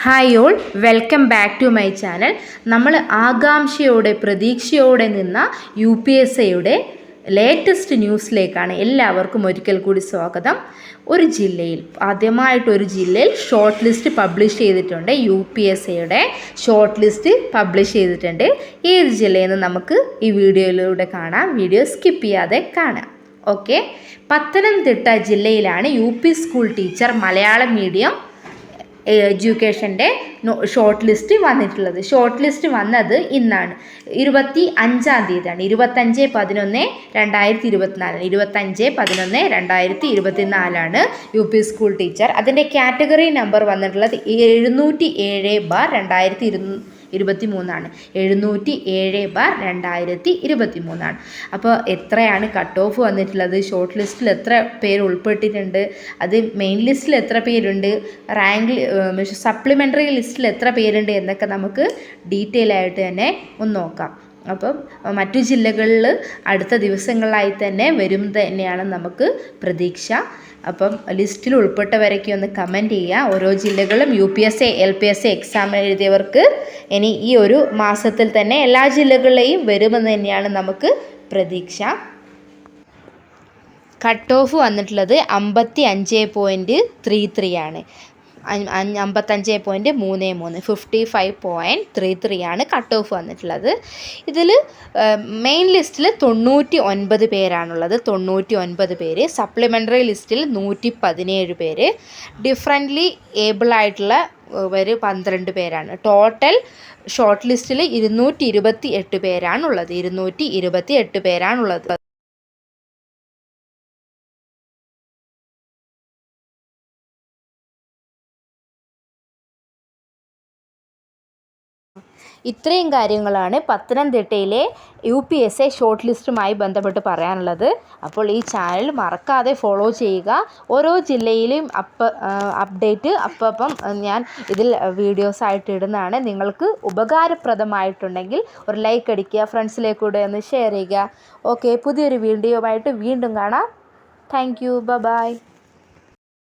Hi all, welcome back to my channel. നമ്മൾ ആകാംക്ഷയോടെ പ്രതീക്ഷയോടെ നിന്ന UPSCയുടെ ലേറ്റസ്റ്റ് ന്യൂസിലേക്കാണ് എല്ലാവർക്കും ഒരിക്കൽ കൂടി സ്വാഗതം. ഒരു ജില്ലയിൽ ആദ്യമായിട്ടൊരു ജില്ലയിൽ ഷോർട്ട് ലിസ്റ്റ് പബ്ലിഷ് ചെയ്തിട്ടുണ്ട്. UPSCയുടെ ഷോർട്ട് ലിസ്റ്റ് പബ്ലിഷ് ചെയ്തിട്ടുണ്ട്. ഏത് ജില്ലയെന്ന് നമുക്ക് ഈ വീഡിയോയിലൂടെ കാണാം. വീഡിയോ സ്കിപ്പ് ചെയ്യാതെ കാണാം. ഓക്കെ, പത്തനംതിട്ട ജില്ലയിലാണ് UP school teacher Malayalam medium എഡ്യൂക്കേഷൻ്റെ ഷോർട്ട് ലിസ്റ്റ് വന്നിട്ടുള്ളത്. ഷോർട്ട് ലിസ്റ്റ് വന്നത് ഇന്നാണ്, 25-ാം തീയതിയാണ്. 25/11/2024 UP സ്കൂൾ ടീച്ചർ. അതിൻ്റെ കാറ്റഗറി നമ്പർ വന്നിട്ടുള്ളത് 707/2023 707/2023. അപ്പോൾ എത്രയാണ് കട്ട് ഓഫ് വന്നിട്ടുള്ളത്, ഷോർട്ട് ലിസ്റ്റിൽ എത്ര പേര് ഉൾപ്പെട്ടിട്ടുണ്ട്, അത് മെയിൻ ലിസ്റ്റിൽ എത്ര പേരുണ്ട്, റാങ്ക് സപ്ലിമെൻ്ററി ലിസ്റ്റിൽ എത്ര പേരുണ്ട് എന്നൊക്കെ നമുക്ക് ഡീറ്റെയിൽ ആയിട്ട് തന്നെ ഒന്ന് നോക്കാം. അപ്പം മറ്റു ജില്ലകളിൽ അടുത്ത ദിവസങ്ങളായി തന്നെ വരും തന്നെയാണ് നമുക്ക് പ്രതീക്ഷ. അപ്പം ലിസ്റ്റിൽ ഉൾപ്പെട്ടവരൊക്കെ ഒന്ന് കമൻറ്റ് ചെയ്യുക. ഓരോ ജില്ലകളും UPSC LPSC എക്സാം എഴുതിയവർക്ക് ഇനി ഈ ഒരു മാസത്തിൽ തന്നെ എല്ലാ ജില്ലകളിലെയും വരുമെന്ന് തന്നെയാണ് നമുക്ക് പ്രതീക്ഷ. കട്ട് ഓഫ് വന്നിട്ടുള്ളത് 55.33 ആണ്. 55.33 55.33 ആണ് കട്ട് ഓഫ് വന്നിട്ടുള്ളത്. ഇതിൽ മെയിൻ ലിസ്റ്റിൽ 99 പേരാണുള്ളത്. 99 പേര്. സപ്ലിമെൻ്ററി ലിസ്റ്റിൽ 117 പേര്. ഡിഫറൻ്റ്ലി ഏബിൾ ആയിട്ടുള്ള 12 പേരാണ്. ടോട്ടൽ ഷോർട്ട് ലിസ്റ്റിൽ 228 പേരാണുള്ളത്. 228 പേരാണുള്ളത്. ഇത്രയും കാര്യങ്ങളാണ് പത്തനംതിട്ടയിലെ UPSC ഷോർട്ട് ലിസ്റ്റുമായി ബന്ധപ്പെട്ട് പറയാനുള്ളത്. അപ്പോൾ ഈ ചാനൽ മറക്കാതെ ഫോളോ ചെയ്യുക. ഓരോ ജില്ലയിലും അപ്ഡേറ്റ് അപ്പം ഞാൻ ഇതിൽ വീഡിയോസായിട്ട് ഇടുന്നതാണ്. നിങ്ങൾക്ക് ഉപകാരപ്രദമായിട്ടുണ്ടെങ്കിൽ ഒരു ലൈക്ക് അടിക്കുക, ഫ്രണ്ട്സിലേക്കൂടെ ഒന്ന് ഷെയർ ചെയ്യുക. ഓക്കെ, പുതിയൊരു വീഡിയോ ആയിട്ട് വീണ്ടും കാണാം. Thank you, by.